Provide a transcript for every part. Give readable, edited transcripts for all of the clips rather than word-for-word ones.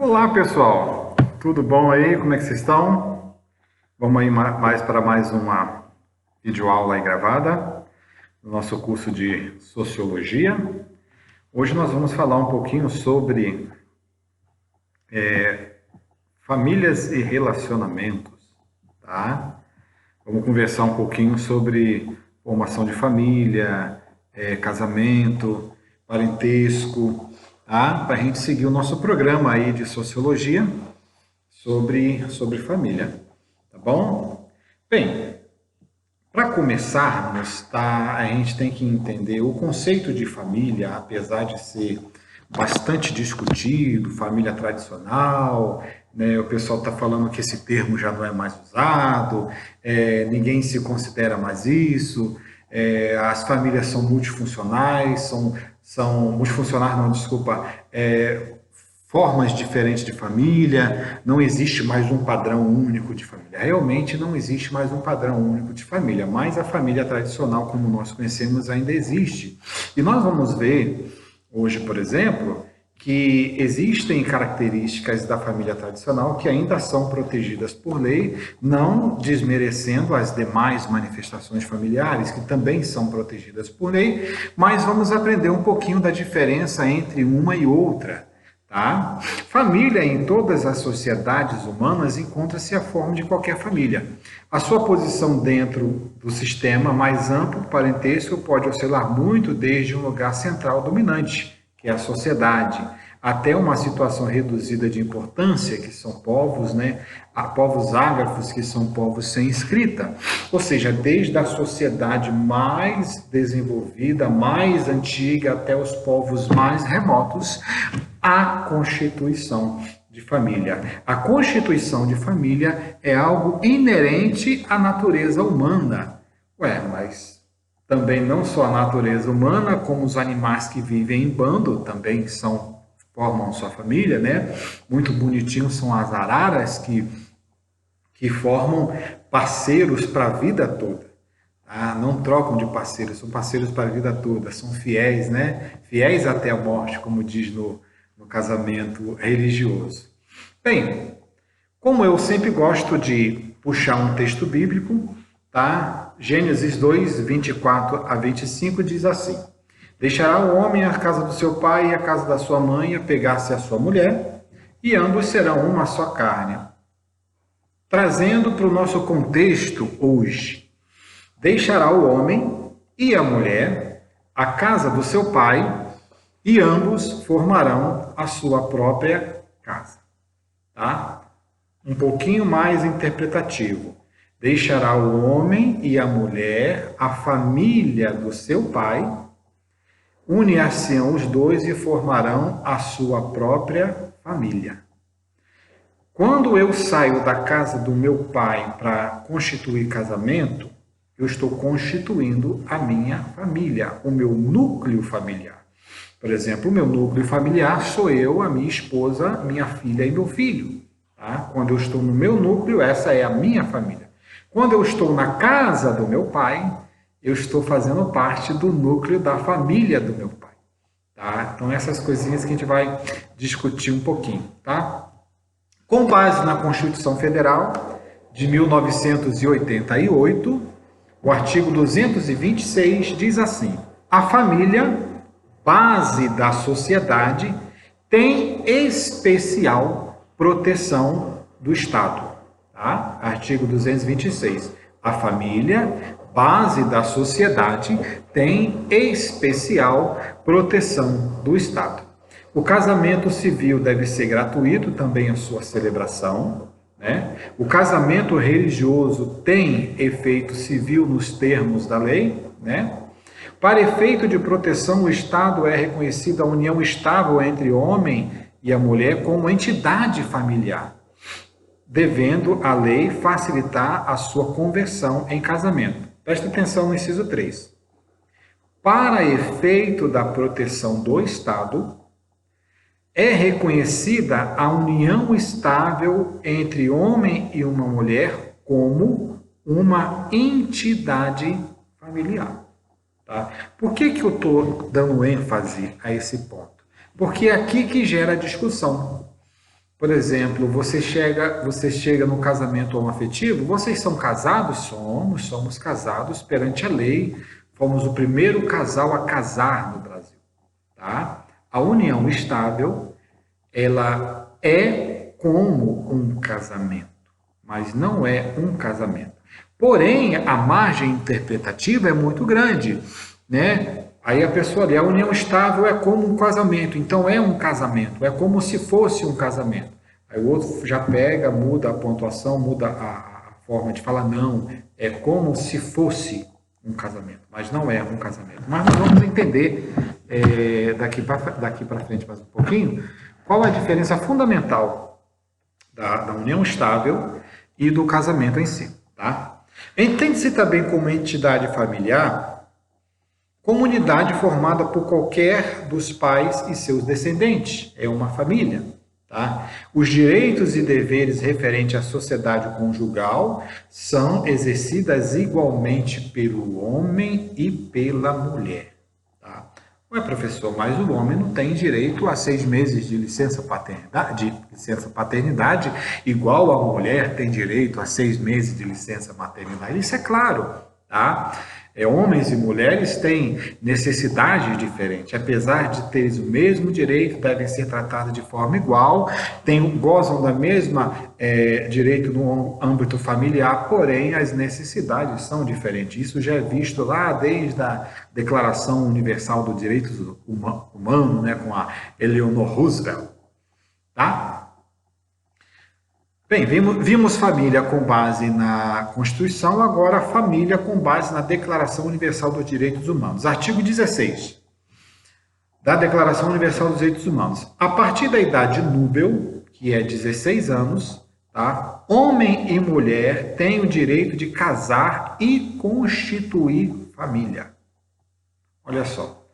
Olá pessoal, tudo bom aí? Como é que vocês estão? Vamos aí para mais uma videoaula aí gravada no nosso curso de Sociologia. Hoje nós vamos falar um pouquinho sobre famílias e relacionamentos, tá? Vamos conversar um pouquinho sobre formação de família, casamento, parentesco, tá? Para a gente seguir o nosso programa aí de Sociologia sobre família, tá bom? Bem, para começarmos, tá, a gente tem que entender o conceito de família, apesar de ser bastante discutido, família tradicional, né, o pessoal está falando que esse termo já não é mais usado, ninguém se considera mais isso, as famílias são multifuncionais, são multifuncionais, não, desculpa, formas diferentes de família, não existe mais um padrão único de família. Realmente não existe mais um padrão único de família, mas a família tradicional, como nós conhecemos, ainda existe. E nós vamos ver hoje, por exemplo, que existem características da família tradicional que ainda são protegidas por lei, não desmerecendo as demais manifestações familiares, que também são protegidas por lei, mas vamos aprender um pouquinho da diferença entre uma e outra. Tá? Família, em todas as sociedades humanas, encontra-se a forma de qualquer família. A sua posição dentro do sistema mais amplo parentesco pode oscilar muito desde um lugar central dominante, que é a sociedade, até uma situação reduzida de importância, que são povos, né? Povos ágrafos, que são povos sem escrita. Ou seja, desde a sociedade mais desenvolvida, mais antiga, até os povos mais remotos, a constituição de família. A constituição de família é algo inerente à natureza humana. Mas também não só a natureza humana, como os animais que vivem em bando também formam sua família, né? Muito bonitinhos são as araras que formam parceiros para a vida toda. Não trocam de parceiros, são parceiros para a vida toda, são fiéis, né? Fiéis até a morte, como diz no casamento religioso. Bem, como eu sempre gosto de puxar um texto bíblico, tá? Gênesis 2, 24 a 25 diz assim: Deixará o homem a casa do seu pai e a casa da sua mãe, apegar-se à sua mulher, e ambos serão uma só carne. Trazendo para o nosso contexto hoje, deixará o homem e a mulher a casa do seu pai, e ambos formarão a sua própria casa. Tá? Um pouquinho mais interpretativo. Deixará o homem e a mulher a família do seu pai, unir-se-ão os dois e formarão a sua própria família. Quando eu saio da casa do meu pai para constituir casamento, eu estou constituindo a minha família, o meu núcleo familiar. Por exemplo, o meu núcleo familiar sou eu, a minha esposa, minha filha e meu filho. Tá? Quando eu estou no meu núcleo, essa é a minha família. Quando eu estou na casa do meu pai, eu estou fazendo parte do núcleo da família do meu pai. Tá? Então, essas coisinhas que a gente vai discutir um pouquinho. Tá? Com base na Constituição Federal de 1988, o artigo 226 diz assim: a família, base da sociedade, tem especial proteção do Estado. Tá? Artigo 226. A família, base da sociedade, tem especial proteção do Estado. O casamento civil deve ser gratuito, também a sua celebração. Né? O casamento religioso tem efeito civil nos termos da lei. Né? Para efeito de proteção, o Estado é reconhecido a união estável entre o homem e a mulher como entidade familiar, devendo a lei facilitar a sua conversão em casamento. Preste atenção no inciso 3. Para efeito da proteção do Estado, é reconhecida a união estável entre homem e uma mulher como uma entidade familiar. Tá? Por que eu estou dando ênfase a esse ponto? Porque é aqui que gera discussão. Por exemplo, você chega no casamento homoafetivo, vocês são casados? Somos casados perante a lei, fomos o primeiro casal a casar no Brasil, tá? A união estável, ela é como um casamento, mas não é um casamento. Porém, a margem interpretativa é muito grande, né? Aí a pessoa ali, a união estável é como um casamento, então é um casamento, é como se fosse um casamento. Aí o outro já pega, muda a pontuação, muda a forma de falar, não, é como se fosse um casamento, mas não é um casamento. Mas nós vamos entender daqui para frente mais um pouquinho, qual a diferença fundamental da união estável e do casamento em si, tá? Entende-se também como entidade familiar, comunidade formada por qualquer dos pais e seus descendentes, é uma família, tá? Os direitos e deveres referentes à sociedade conjugal são exercidas igualmente pelo homem e pela mulher. Ué, professor, mas o homem não tem direito a 6 meses de licença paternidade, igual a mulher tem direito a 6 meses de licença maternidade. Isso é claro, tá? Homens e mulheres têm necessidades diferentes. Apesar de terem o mesmo direito, devem ser tratados de forma igual, gozam da mesma direito no âmbito familiar, porém as necessidades são diferentes. Isso já é visto lá desde a Declaração Universal dos Direitos Humanos, né, com a Eleanor Roosevelt. Tá? Bem, vimos família com base na Constituição, agora família com base na Declaração Universal dos Direitos Humanos. Artigo 16 da Declaração Universal dos Direitos Humanos. A partir da idade núbil, que é 16 anos, tá? Homem e mulher têm o direito de casar e constituir família. Olha só,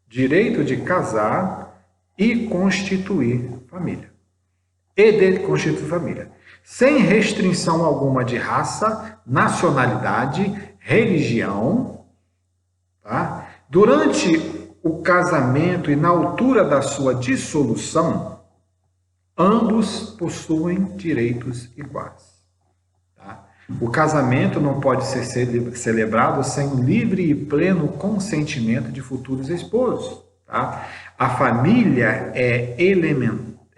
direito de casar e constituir família. E de constituir família. Sem restrição alguma de raça, nacionalidade, religião, tá? Durante o casamento e na altura da sua dissolução, ambos possuem direitos iguais. Tá? O casamento não pode ser celebrado sem o livre e pleno consentimento de futuros esposos. Tá? A família é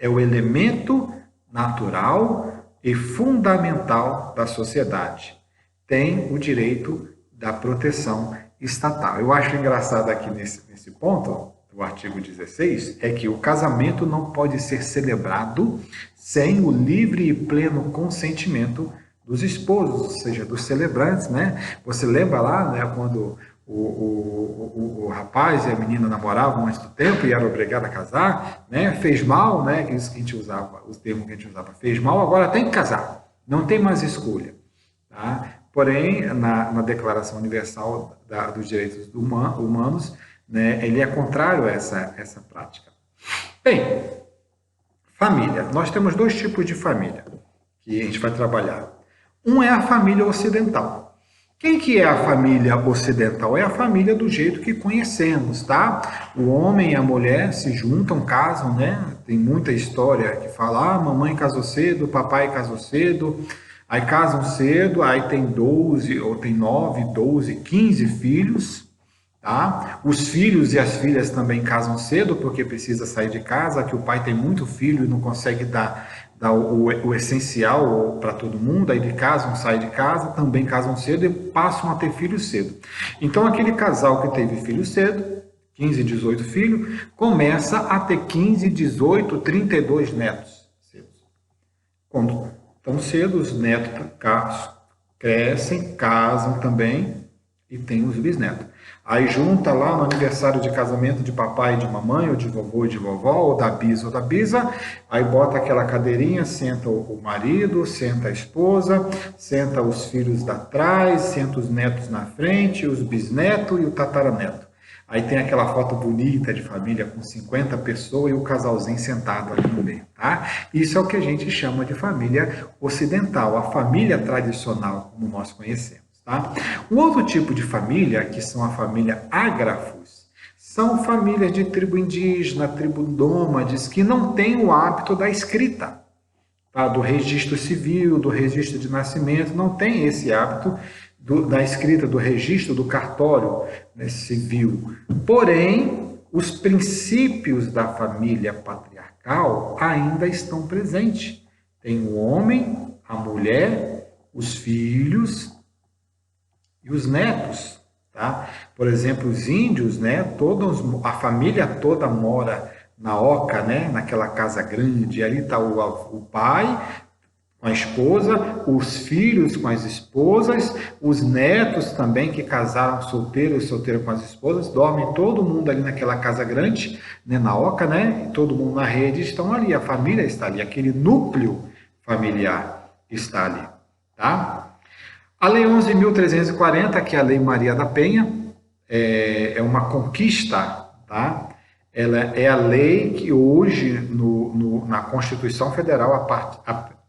o elemento natural e fundamental da sociedade. Tem o direito da proteção estatal. Eu acho engraçado aqui nesse ponto, do artigo 16, é que o casamento não pode ser celebrado sem o livre e pleno consentimento dos esposos, ou seja, dos celebrantes, né? Você lembra lá, né, quando o rapaz e a menina namoravam antes do tempo e eram obrigados a casar, né? Fez mal, né? Que isso que a gente usava, os termos que a gente usava, fez mal, agora tem que casar, não tem mais escolha, tá? Porém, na Declaração Universal dos Direitos Humanos, né, ele é contrário a essa prática. Bem, família. Nós temos 2 tipos de família que a gente vai trabalhar. Um é a família ocidental. Quem que é a família ocidental? É a família do jeito que conhecemos, tá? O homem e a mulher se juntam, casam, né? Tem muita história que fala, mamãe casou cedo, papai casou cedo, aí casam cedo, aí tem 12, ou tem 9, 12, 15 filhos, tá? Os filhos e as filhas também casam cedo, porque precisa sair de casa, que o pai tem muito filho e não consegue dar o essencial para todo mundo, aí de casam, saem de casa, também casam cedo e passam a ter filhos cedo. Então, aquele casal que teve filho cedo, 15, 18 filhos, começa a ter 15, 18, 32 netos cedos. Quando tão cedo, os netos crescem, casam também e tem os bisnetos. Aí junta lá no aniversário de casamento de papai e de mamãe, ou de vovô e de vovó, ou da bisa ou da bisa, aí bota aquela cadeirinha, senta o marido, senta a esposa, senta os filhos da trás, senta os netos na frente, os bisnetos e o tataraneto. Aí tem aquela foto bonita de família com 50 pessoas e o casalzinho sentado ali no meio, tá? Isso é o que a gente chama de família ocidental, a família tradicional, como nós conhecemos. Tá? Um outro tipo de família, que são a família ágrafos, são famílias de tribo indígena, tribo nômades, que não têm o hábito da escrita. tá? Do registro civil, do registro de nascimento, não tem esse hábito da escrita, do registro, do cartório, né, civil. Porém, os princípios da família patriarcal ainda estão presentes. Tem o homem, a mulher, os filhos e os netos. Tá? Por exemplo, os índios, né, a família toda mora na oca, né, naquela casa grande, ali está o pai com a esposa, os filhos com as esposas, os netos também que casaram solteiros com as esposas, dormem todo mundo ali naquela casa grande, né, na oca, né, e todo mundo na rede, estão ali, a família está ali, aquele núcleo familiar está ali, tá? A Lei 11.340, que é a Lei Maria da Penha, é uma conquista, tá? Ela é a lei que hoje, na Constituição Federal,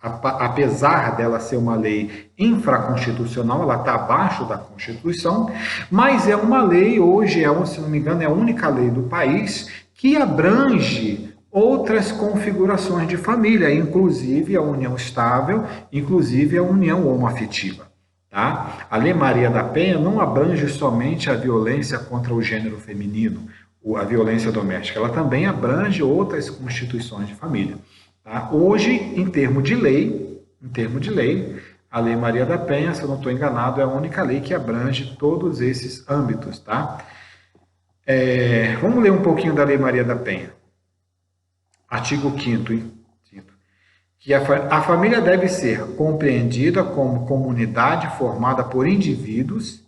apesar dela ser uma lei infraconstitucional, ela está abaixo da Constituição, mas é uma lei, hoje, se não me engano, é a única lei do país que abrange outras configurações de família, inclusive a união estável, inclusive a união homoafetiva. Tá? A Lei Maria da Penha não abrange somente a violência contra o gênero feminino, a violência doméstica, ela também abrange outras constituições de família. Tá? Hoje, em termos de lei, a Lei Maria da Penha, se eu não estou enganado, é a única lei que abrange todos esses âmbitos. Tá? Vamos ler um pouquinho da Lei Maria da Penha. Artigo 5º, que a família deve ser compreendida como comunidade formada por indivíduos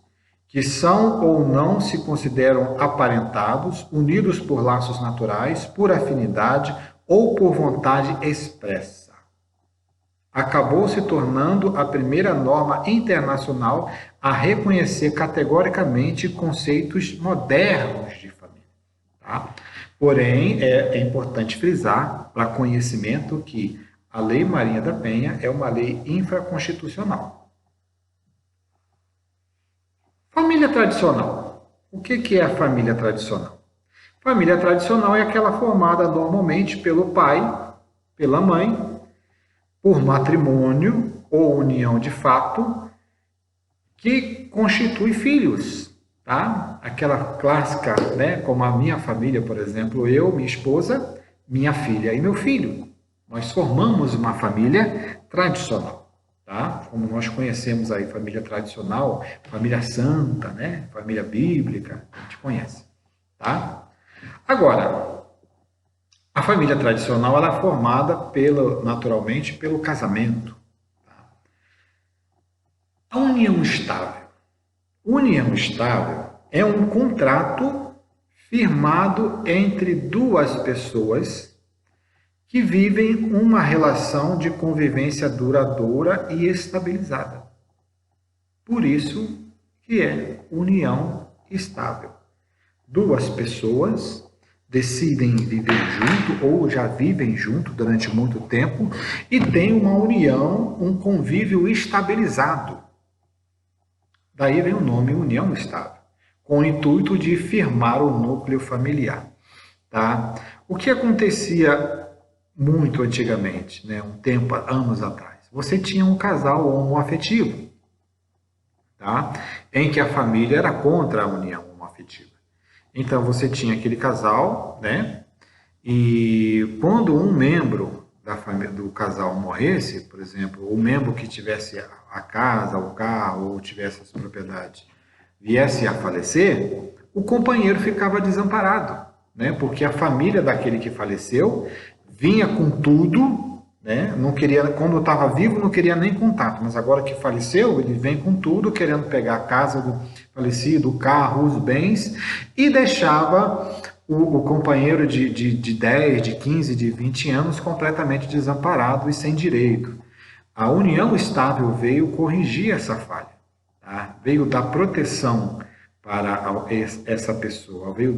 que são ou não se consideram aparentados, unidos por laços naturais, por afinidade ou por vontade expressa. Acabou se tornando a primeira norma internacional a reconhecer categoricamente conceitos modernos de família. Tá? Porém, é importante frisar para conhecimento que a Lei Maria da Penha é uma lei infraconstitucional. Família tradicional. O que é a família tradicional? Família tradicional é aquela formada normalmente pelo pai, pela mãe, por matrimônio ou união de fato, que constitui filhos. Tá? Aquela clássica, né? Como a minha família, por exemplo, eu, minha esposa, minha filha e meu filho. Nós formamos uma família tradicional, tá? Como nós conhecemos aí, família tradicional, família santa, né? Família bíblica, a gente conhece, tá? Agora, a família tradicional ela é formada naturalmente pelo casamento. Tá? A união estável. União estável é um contrato firmado entre duas pessoas que vivem uma relação de convivência duradoura e estabilizada. Por isso que é união estável. Duas pessoas decidem viver junto ou já vivem junto durante muito tempo e têm uma união, um convívio estabilizado. Daí vem o nome união estável, com o intuito de firmar o núcleo familiar. Tá? O que acontecia muito antigamente, né, anos atrás. Você tinha um casal homoafetivo, tá? Em que a família era contra a união homoafetiva. Então você tinha aquele casal, né? E quando um membro da família do casal morresse, por exemplo, o membro que tivesse a casa, o carro ou tivesse as propriedades, viesse a falecer, o companheiro ficava desamparado, né? Porque a família daquele que faleceu vinha com tudo, né? Não queria, quando estava vivo, não queria nem contato, mas agora que faleceu, ele vem com tudo, querendo pegar a casa do falecido, o carro, os bens, e deixava o companheiro de 10, de 15, de 20 anos completamente desamparado e sem direito. A união estável veio corrigir essa falha, tá? Veio dar proteção para essa pessoa, veio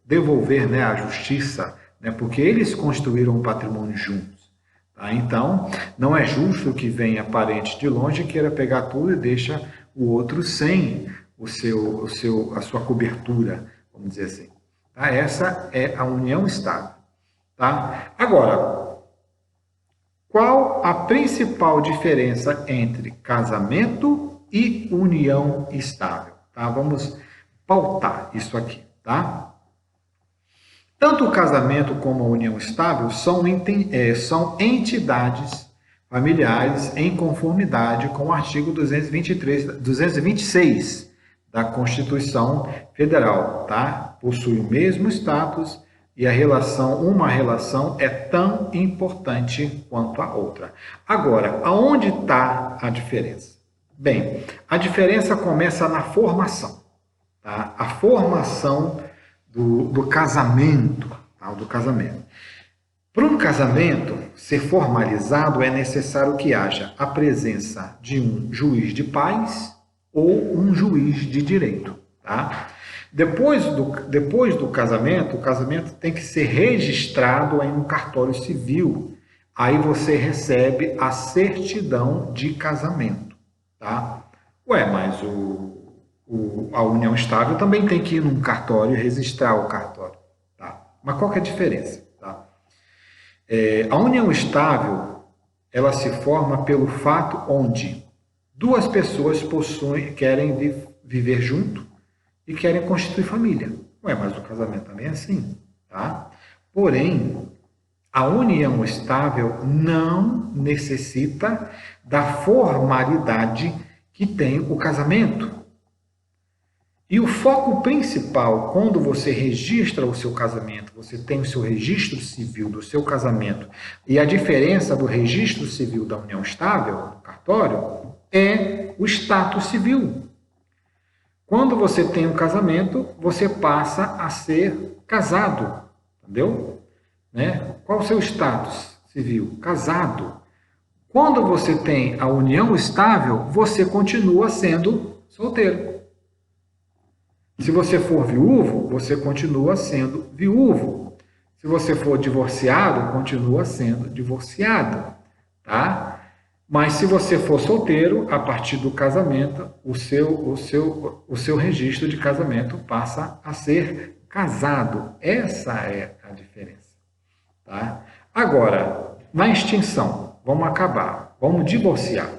devolver, né, a justiça, né, porque eles construíram um patrimônio juntos. Tá? Então, não é justo que venha parente de longe e queira pegar tudo e deixa o outro sem a sua cobertura, vamos dizer assim. Tá? Essa é a união estável. Tá? Agora, Qual a principal diferença entre casamento e união estável? Tá? Vamos pautar isso aqui, tá? Tanto o casamento como a união estável são entidades familiares em conformidade com o artigo 226 da Constituição Federal, tá? Possui o mesmo status e uma relação é tão importante quanto a outra. Agora, aonde está a diferença? Bem, a diferença começa na formação, tá? A formação do casamento, tá? Do casamento. Para um casamento ser formalizado, é necessário que haja a presença de um juiz de paz ou um juiz de direito, tá? Depois do casamento, o casamento tem que ser registrado aí no cartório civil. Aí você recebe a certidão de casamento, tá? Ué, mas a união estável também tem que ir num cartório e registrar o cartório, tá? Mas qual que é a diferença, tá? A união estável, ela se forma pelo fato onde duas pessoas querem viver junto e querem constituir família. Ué, mas o casamento também é assim, tá? Porém, a união estável não necessita da formalidade que tem o casamento. E o foco principal, quando você registra o seu casamento, você tem o seu registro civil do seu casamento, e a diferença do registro civil da união estável, no cartório, é o status civil. Quando você tem um casamento, você passa a ser casado, entendeu? Né? Qual o seu status civil? Casado. Quando você tem a união estável, você continua sendo solteiro. Se você for viúvo, você continua sendo viúvo. Se você for divorciado, continua sendo divorciado, tá? Mas se você for solteiro, a partir do casamento, o seu registro de casamento passa a ser casado. Essa é a diferença, tá? Agora, na extinção, vamos acabar, vamos divorciar.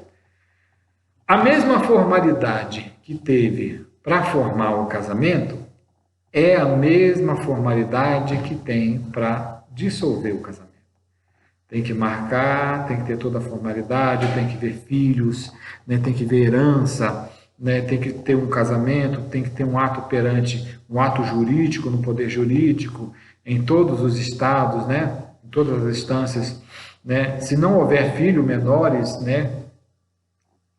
A mesma formalidade que teve para formar o casamento é a mesma formalidade que tem para dissolver o casamento. Tem que marcar, tem que ter toda a formalidade, tem que ver filhos, né, tem que ver herança, né, tem que ter um casamento, tem que ter um ato perante, um ato jurídico no poder jurídico, em todos os estados, né, em todas as instâncias. Né, se não houver filhos menores, né,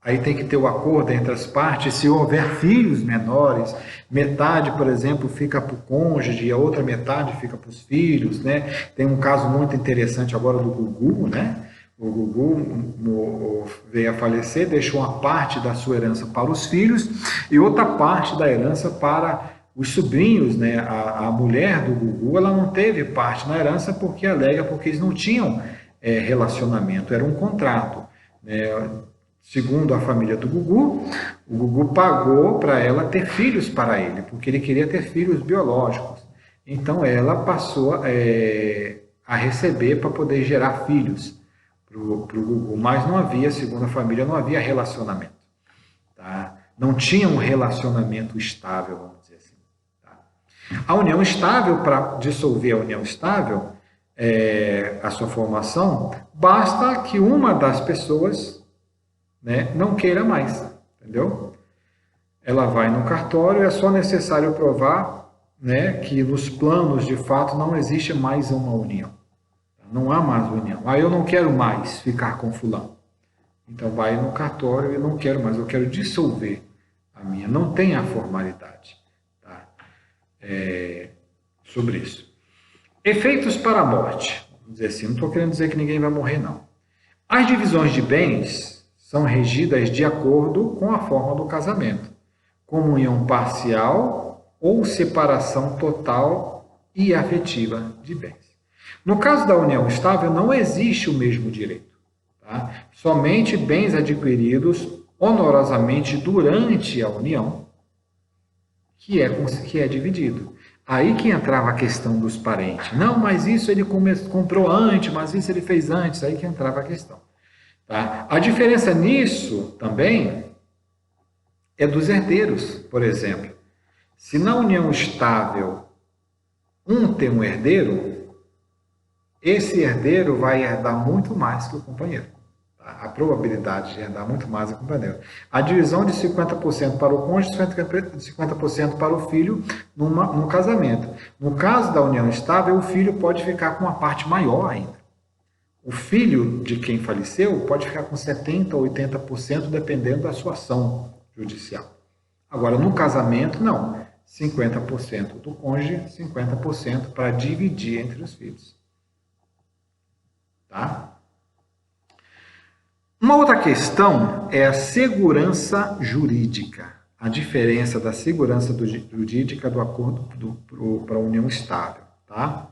aí tem que ter o acordo entre as partes. Se houver filhos menores, metade, por exemplo, fica para o cônjuge e a outra metade fica para os filhos, né? Tem um caso muito interessante agora do Gugu, né? O Gugu veio a falecer, deixou uma parte da sua herança para os filhos e outra parte da herança para os sobrinhos, né? A mulher do Gugu, ela não teve parte na herança porque eles não tinham relacionamento, era um contrato, né? Segundo a família do Gugu, o Gugu pagou para ela ter filhos para ele, porque ele queria ter filhos biológicos. Então ela passou a receber para poder gerar filhos para o Gugu, mas não havia, segundo a família, não havia relacionamento. Tá? Não tinha um relacionamento estável, vamos dizer assim. Tá? A união estável, para dissolver a união estável, a sua formação, basta que uma das pessoas, né, não queira mais, entendeu? Ela vai no cartório, é só necessário provar, né, que nos planos de fato não existe mais uma união. Não há mais união. Eu não quero mais ficar com fulano. Então vai no cartório e não quero mais, eu quero dissolver a minha. Não tem a formalidade, tá? Sobre isso. Efeitos para a morte. Vamos dizer assim, não estou querendo dizer que ninguém vai morrer, não. As divisões de bens são regidas de acordo com a forma do casamento, comunhão parcial ou separação total e afetiva de bens. No caso da união estável, não existe o mesmo direito, tá? Somente bens adquiridos onerosamente durante a união que é dividido. Aí que entrava a questão dos parentes. Não, mas isso ele comprou antes, mas isso ele fez antes. Aí que entrava a questão. Tá? A diferença nisso também é dos herdeiros, por exemplo. Se na união estável um tem um herdeiro, esse herdeiro vai herdar muito mais que o companheiro. Tá? A probabilidade de herdar muito mais que o companheiro. A divisão de 50% para o cônjuge e 50% para o filho no casamento. No caso da união estável, o filho pode ficar com uma parte maior ainda. O filho de quem faleceu pode ficar com 70% ou 80%, dependendo da sua ação judicial. Agora, no casamento, não. 50% do cônjuge, 50% para dividir entre os filhos. Tá? Uma outra questão é a segurança jurídica. A diferença da segurança jurídica do acordo para a união estável. Tá?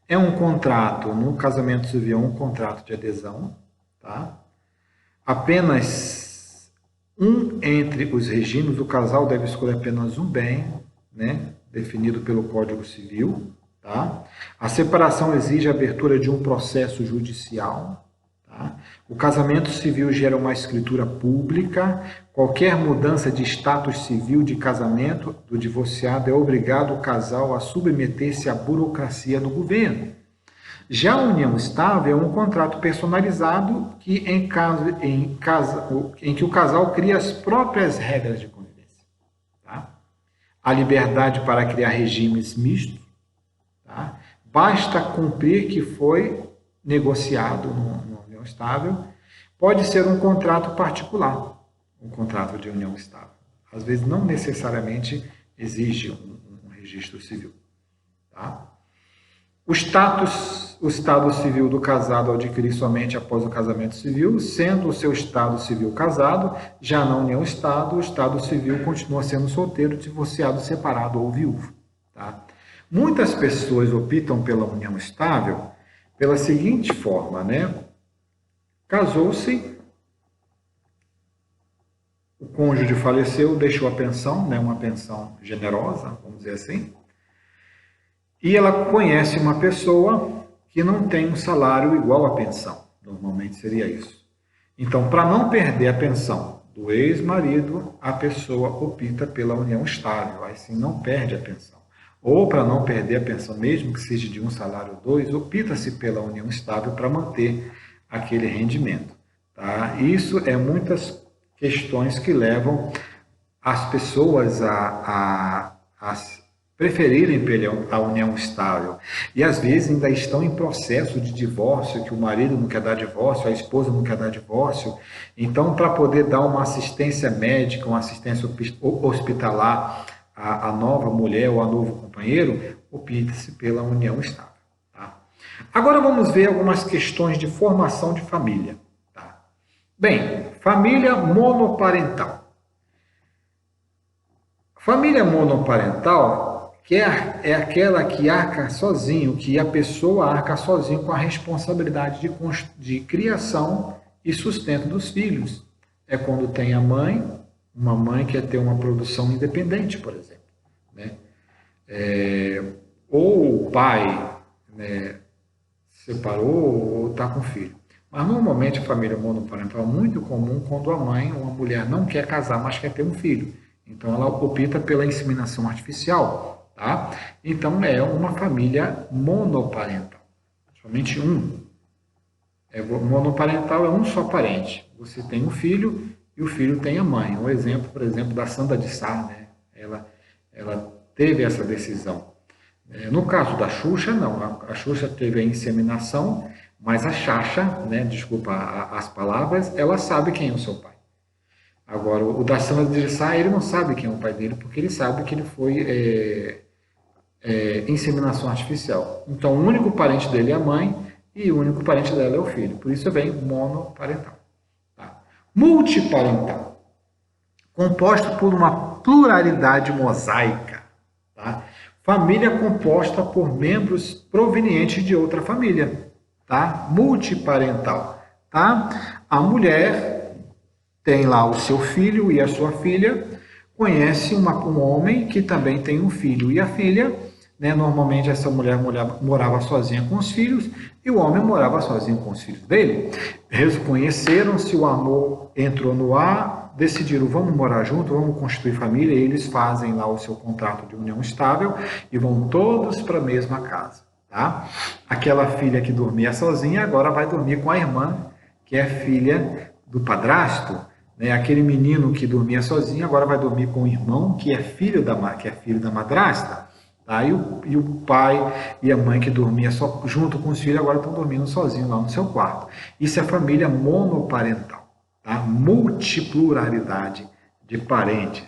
É um contrato, no casamento civil, é um contrato de adesão. Tá? Apenas entre os regimes, o casal deve escolher apenas um bem, né, definido pelo Código Civil. Tá? A separação exige a abertura de um processo judicial. Tá? O casamento civil gera uma escritura pública. Qualquer mudança de status civil de casamento do divorciado é obrigado o casal a submeter-se à burocracia do governo. Já a união estável é um contrato personalizado que em que o casal cria as próprias regras de convivência. Tá? A liberdade para criar regimes mistos. Tá? Basta cumprir que foi negociado numa união estável. Pode ser um contrato particular, um contrato de união estável. Às vezes não necessariamente exige um registro civil. Tá? O estado civil do casado adquirir somente após o casamento civil, sendo o seu estado civil casado, já na união estável, o estado civil continua sendo solteiro, divorciado, separado ou viúvo. Tá? Muitas pessoas optam pela união estável pela seguinte forma, né? Casou-se, o cônjuge faleceu, deixou a pensão, né? Uma pensão generosa, vamos dizer assim, e ela conhece uma pessoa que não tem um salário igual à pensão. Normalmente seria isso. Então, para não perder a pensão do ex-marido, a pessoa opta pela união estável, aí sim não perde a pensão. Ou para não perder a pensão, mesmo que seja de um salário ou dois, opta-se pela união estável para manter aquele rendimento. Tá? Isso é muitas questões que levam as pessoas a preferirem a união estável. E às vezes ainda estão em processo de divórcio, que o marido não quer dar divórcio, a esposa não quer dar divórcio. Então, para poder dar uma assistência médica, uma assistência hospitalar à nova mulher ou ao novo companheiro, opta-se pela união estável. Tá? Agora vamos ver algumas questões de formação de família. Tá? Bem, família monoparental. Família monoparental é aquela que arca sozinho, que a pessoa arca sozinho com a responsabilidade de criação e sustento dos filhos. É quando tem a mãe, uma mãe quer ter uma produção independente, por exemplo. Né? Ou o pai, né, separou ou está com filho. Mas normalmente a família monoparental é muito comum quando a mãe, uma mulher, não quer casar, mas quer ter um filho. Então ela opta pela inseminação artificial. Tá? Então é uma família monoparental. Somente um. Monoparental é um só parente. Você tem um filho e o filho tem a mãe. Um exemplo, por exemplo, da Sandra de Sá, né? Ela teve essa decisão. No caso da Xuxa, não. A Xuxa teve a inseminação, mas a Xaxa, né? Desculpa as palavras, ela sabe quem é o seu pai. Agora, o da Sandra de Sá, ele não sabe quem é o pai dele, porque ele sabe que ele foi inseminação artificial. Então, o único parente dele é a mãe e o único parente dela é o filho. Por isso vem monoparental. Tá? Multiparental. Composto por uma pluralidade mosaica. Tá? Família composta por membros provenientes de outra família. Tá? Multiparental. Tá? A mulher tem lá o seu filho e a sua filha, conhece um homem que também tem um filho e a filha, né? Normalmente essa mulher morava sozinha com os filhos e o homem morava sozinho com os filhos dele. Eles conheceram-se, o amor entrou no ar, decidiram, vamos morar junto, vamos constituir família, e eles fazem lá o seu contrato de união estável e vão todos para a mesma casa. Tá? Aquela filha que dormia sozinha agora vai dormir com a irmã, que é filha do padrasto, né? Aquele menino que dormia sozinho agora vai dormir com o irmão, que é filho da madrasta. Tá? E o pai e a mãe que dormia só junto com os filhos agora estão dormindo sozinhos lá no seu quarto. Isso é família monoparental, tá? Multipluralidade de parentes.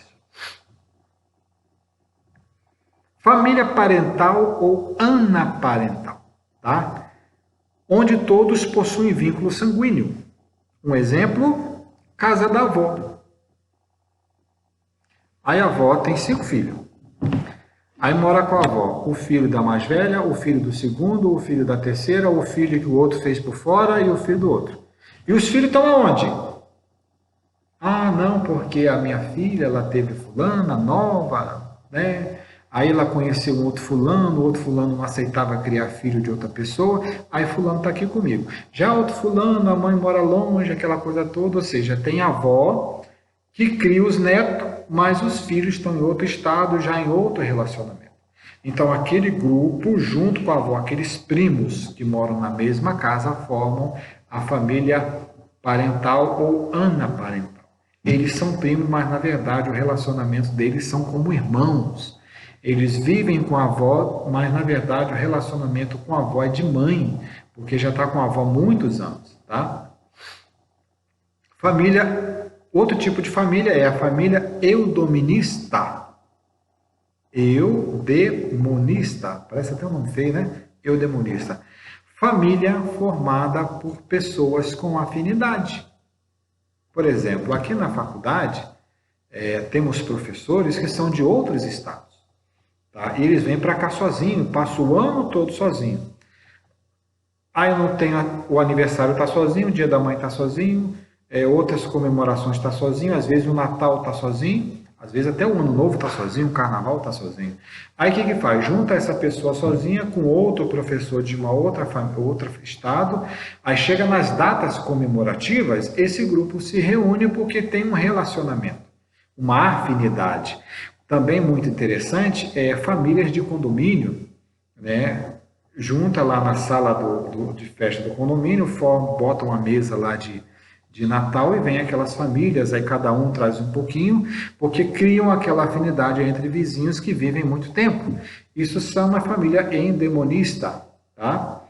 Família parental ou anaparental, tá? Onde todos possuem vínculo sanguíneo. Um exemplo, casa da avó. Aí a avó tem 5 filhos. Aí mora com a avó o filho da mais velha, o filho do segundo, o filho da terceira, o filho que o outro fez por fora e o filho do outro. E os filhos estão aonde? Ah, não, porque a minha filha, ela teve fulana, nova, né? Aí ela conheceu um outro fulano, o outro fulano não aceitava criar filho de outra pessoa, aí fulano está aqui comigo. Já outro fulano, a mãe mora longe, aquela coisa toda, ou seja, tem a avó que cria os netos, mas os filhos estão em outro estado, já em outro relacionamento. Então, aquele grupo, junto com a avó, aqueles primos que moram na mesma casa, formam a família parental ou anaparental. Eles são primos, mas na verdade o relacionamento deles são como irmãos. Eles vivem com a avó, mas na verdade o relacionamento com a avó é de mãe, porque já está com a avó há muitos anos, tá? Família, outro tipo de família é a família eudemonista. Eudemonista, parece até um nome feio, né? Eudemonista. Família formada por pessoas com afinidade. Por exemplo, aqui na faculdade, temos professores que são de outros estados. Tá? E eles vêm para cá sozinhos, passam o ano todo sozinho. Aí não tem o aniversário está sozinho, o dia da mãe está sozinho, outras comemorações está sozinho, às vezes o Natal está sozinho, às vezes até o Ano Novo está sozinho, o Carnaval está sozinho. Aí o que faz? Junta essa pessoa sozinha com outro professor de uma outro estado, aí chega nas datas comemorativas, esse grupo se reúne porque tem um relacionamento, uma afinidade. Também muito interessante é famílias de condomínio, né? Junta lá na sala de festa do condomínio, botam uma mesa lá de Natal e vem aquelas famílias, aí cada um traz um pouquinho, porque criam aquela afinidade entre vizinhos que vivem muito tempo. Isso são uma família endemonista, tá?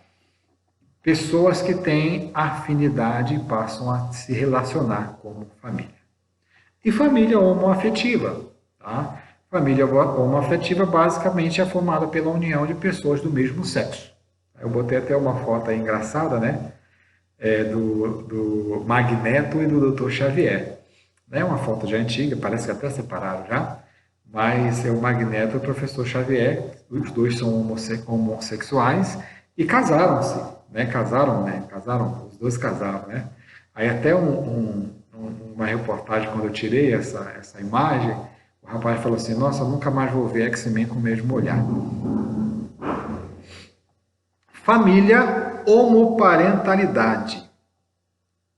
Pessoas que têm afinidade e passam a se relacionar como família. E família homoafetiva, tá? Família homoafetiva basicamente é formada pela união de pessoas do mesmo sexo. Eu botei até uma foto aí engraçada, né? Do Magneto e do Dr. Xavier. É uma foto já antiga, parece que até separaram já, mas é o Magneto e o professor Xavier, os dois são homossexuais e casaram-se, né? Casaram, os dois casaram, né? Aí até uma reportagem, quando eu tirei essa imagem, o rapaz falou assim, nossa, nunca mais vou ver X-Men com o mesmo olhar. Família homoparentalidade.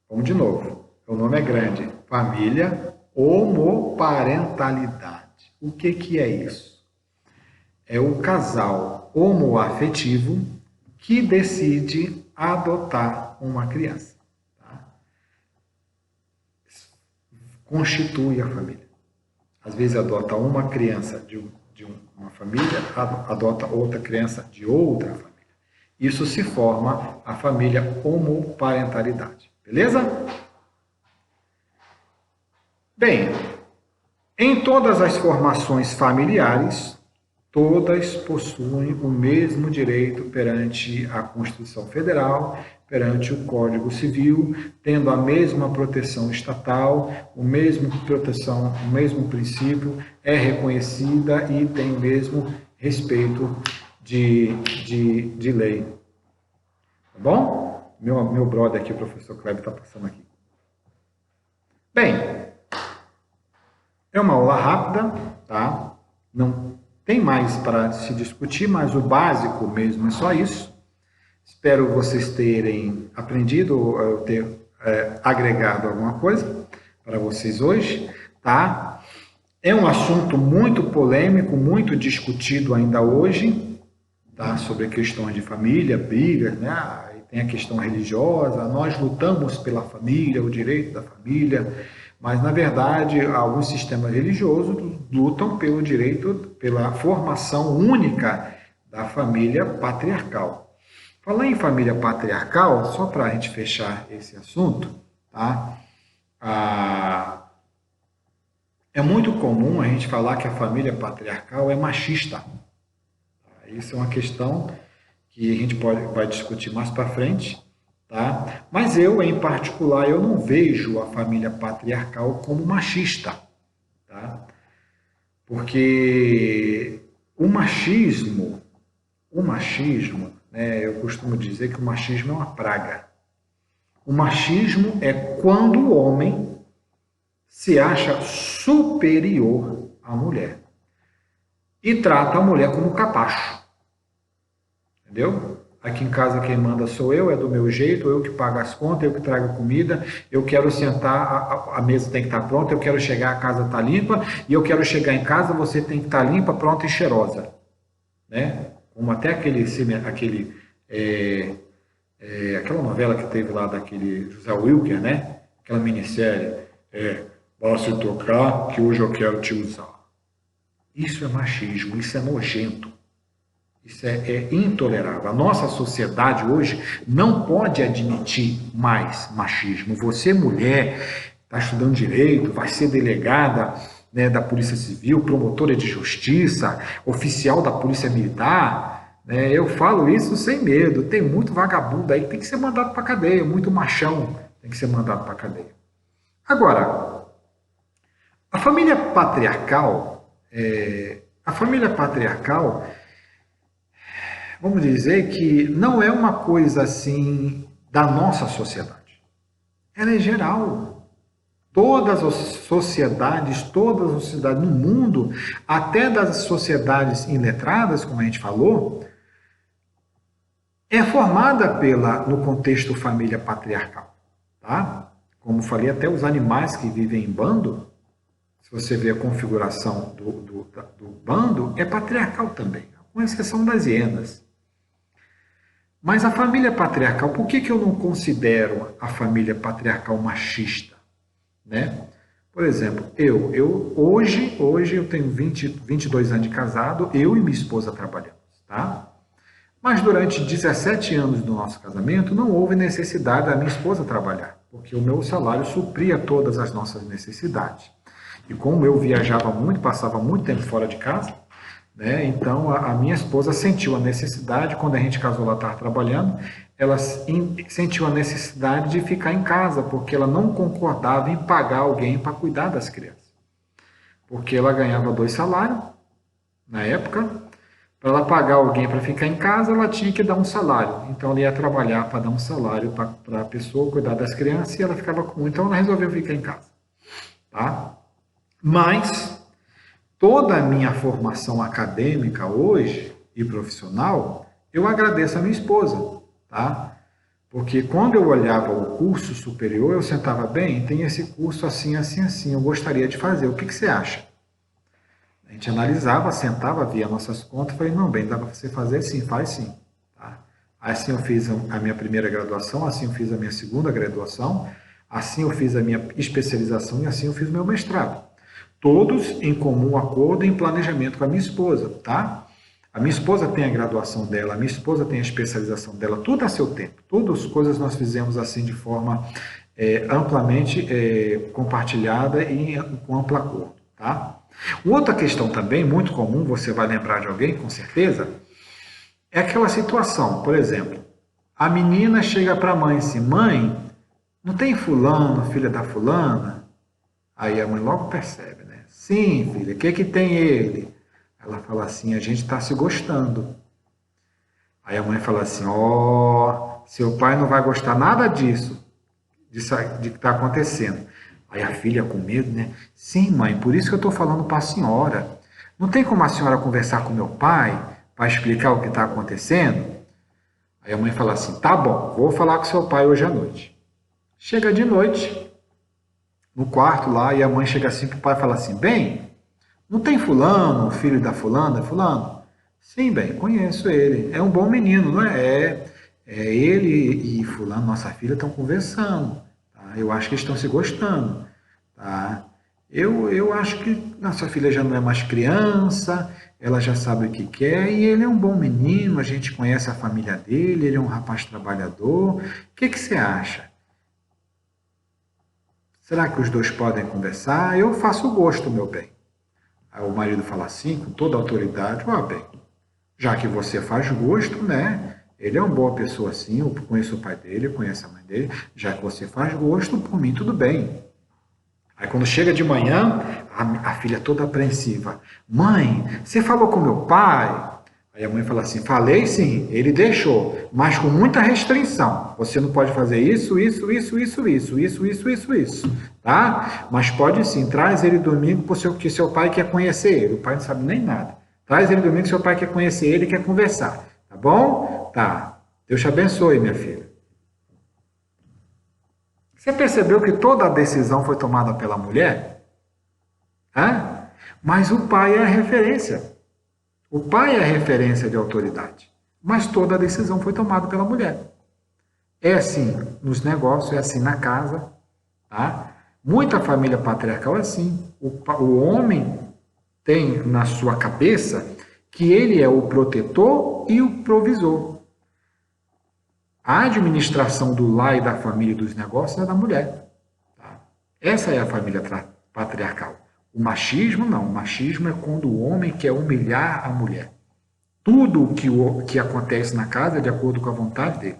Vamos de novo, o nome é grande. Família homoparentalidade. O que é isso? É o casal homoafetivo que decide adotar uma criança. Tá? Constitui a família. Às vezes adota uma criança de uma família, adota outra criança de outra família. Isso se forma a família homoparentalidade. Beleza? Bem, em todas as formações familiares, todas possuem o mesmo direito perante a Constituição Federal, perante o Código Civil, tendo a mesma proteção estatal, o mesmo princípio, é reconhecida e tem o mesmo respeito de lei. Tá bom? Meu brother aqui, o professor Kleber, está passando aqui. Bem, é uma aula rápida, tá? Não Tem mais para se discutir, mas o básico mesmo é só isso. Espero vocês terem aprendido, ou ter agregado alguma coisa para vocês hoje, tá? É um assunto muito polêmico, muito discutido ainda hoje, tá? Sobre questões de família, brigas, né? Aí tem a questão religiosa, nós lutamos pela família, o direito da família, mas na verdade alguns sistemas religiosos lutam pelo direito, pela formação única da família patriarcal. Falando em família patriarcal, só para a gente fechar esse assunto, tá? É muito comum a gente falar que a família patriarcal é machista. Isso é uma questão que a gente vai discutir mais para frente, tá? Mas eu, em particular, eu não vejo a família patriarcal como machista, tá? Porque o machismo, né, eu costumo dizer que o machismo é uma praga. O machismo é quando o homem se acha superior à mulher e trata a mulher como capacho. Entendeu? Aqui em casa quem manda sou eu, é do meu jeito, eu que pago as contas, eu que trago a comida, eu quero sentar, a mesa tem que estar pronta, eu quero chegar, a casa está limpa, e eu quero chegar em casa, você tem que estar limpa, pronta e cheirosa. Né? Como até aquela novela que teve lá daquele José Wilker, né? Aquela minissérie, basta tocar que hoje eu quero te usar. Isso é machismo, isso é nojento. Isso é intolerável. A nossa sociedade hoje não pode admitir mais machismo. Você, mulher, está estudando direito, vai ser delegada, né, da Polícia Civil, promotora de justiça, oficial da Polícia Militar. Né, eu falo isso sem medo. Tem muito vagabundo aí que tem que ser mandado para a cadeia, muito machão tem que ser mandado para a cadeia. Agora, a família patriarcal, vamos dizer que não é uma coisa assim da nossa sociedade. Ela é geral. Todas as sociedades no mundo, até das sociedades iletradas, como a gente falou, é formada no contexto família patriarcal. Tá? Como falei, até os animais que vivem em bando, se você vê a configuração do bando, é patriarcal também, com exceção das hienas. Mas a família patriarcal, por que eu não considero a família patriarcal machista? Né? Por exemplo, hoje eu tenho 22 anos de casado, eu e minha esposa trabalhamos, tá? Mas durante 17 anos do nosso casamento não houve necessidade da minha esposa trabalhar, porque o meu salário supria todas as nossas necessidades. E como eu viajava muito, passava muito tempo fora de casa, né? Então a minha esposa sentiu a necessidade, quando a gente casou, ela estava trabalhando, ela sentiu a necessidade de ficar em casa, porque ela não concordava em pagar alguém para cuidar das crianças. Porque ela ganhava 2 salários, na época, para ela pagar alguém para ficar em casa, ela tinha que dar um salário. Então ela ia trabalhar para dar um salário para a pessoa cuidar das crianças e ela ficava com muito. Então ela resolveu ficar em casa. Tá? Mas toda a minha formação acadêmica hoje e profissional, eu agradeço a minha esposa, tá? Porque quando eu olhava o curso superior, eu sentava bem, tem esse curso assim, assim, assim, eu gostaria de fazer, o que você acha? A gente analisava, sentava, via nossas contas, falei, não, bem, dá para você fazer sim, faz sim. Tá? Assim eu fiz a minha primeira graduação, assim eu fiz a minha segunda graduação, assim eu fiz a minha especialização e assim eu fiz o meu mestrado. Todos em comum acordo em planejamento com a minha esposa, tá? A minha esposa tem a graduação dela, a minha esposa tem a especialização dela, tudo a seu tempo. Todas as coisas nós fizemos assim de forma amplamente compartilhada e com amplo acordo, tá? Outra questão também, muito comum, você vai lembrar de alguém, com certeza, é aquela situação, por exemplo, a menina chega para a mãe assim, mãe, não tem fulano, filha da fulana? Aí a mãe logo percebe, né? Sim, filha, o que tem ele? Ela fala assim, a gente está se gostando. Aí a mãe fala assim, seu pai não vai gostar nada disso, de que está acontecendo. Aí a filha com medo, né? Sim, mãe, por isso que eu estou falando para a senhora. Não tem como a senhora conversar com meu pai para explicar o que está acontecendo? Aí a mãe fala assim, tá bom, vou falar com seu pai hoje à noite. Chega de noite, no quarto lá, e a mãe chega assim para o pai e fala assim, bem, não tem fulano, filho da fulana, fulano? Sim, bem, conheço ele, é um bom menino, não é? Ele e fulano, nossa filha, estão conversando, tá? Eu acho que estão se gostando, tá? Eu acho que nossa filha já não é mais criança, ela já sabe o que quer, e ele é um bom menino, a gente conhece a família dele, ele é um rapaz trabalhador. O que você acha? Será que os dois podem conversar? Eu faço gosto, meu bem. Aí o marido fala assim, com toda a autoridade, bem, já que você faz gosto, né? Ele é uma boa pessoa assim, eu conheço o pai dele, eu conheço a mãe dele, já que você faz gosto, por mim tudo bem. Aí quando chega de manhã, a filha toda apreensiva. Mãe, você falou com meu pai? Aí a mãe fala assim, falei sim, ele deixou, mas com muita restrição. Você não pode fazer isso, tá? Mas pode sim, traz ele domingo porque seu pai quer conhecer ele. O pai não sabe nem nada. Traz ele domingo que seu pai quer conhecer ele e quer conversar. Tá bom? Tá. Deus te abençoe, minha filha. Você percebeu que toda a decisão foi tomada pela mulher? Hã? Mas o pai é a referência. O pai é a referência de autoridade. Mas toda a decisão foi tomada pela mulher. É assim nos negócios, é assim na casa. Tá? Muita família patriarcal é assim. O homem tem na sua cabeça que ele é o protetor e o provisor. A administração do lar e da família e dos negócios é da mulher. Tá? Essa é a família patriarcal. O machismo, não. O machismo é quando o homem quer humilhar a mulher. Tudo o que acontece na casa é de acordo com a vontade dele.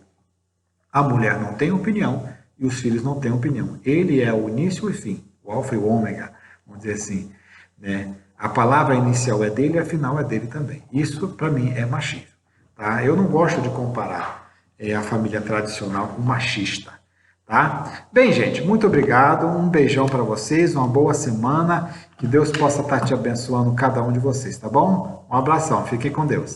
A mulher não tem opinião e os filhos não têm opinião. Ele é o início e o fim, o alfa e o ômega, vamos dizer assim. Né? A palavra inicial é dele e a final é dele também. Isso, para mim, é machismo. Tá? Eu não gosto de comparar a família tradicional com machista. Tá? Bem, gente, muito obrigado. Um beijão para vocês, uma boa semana. Que Deus possa estar te abençoando cada um de vocês, tá bom? Um abração, fiquem com Deus.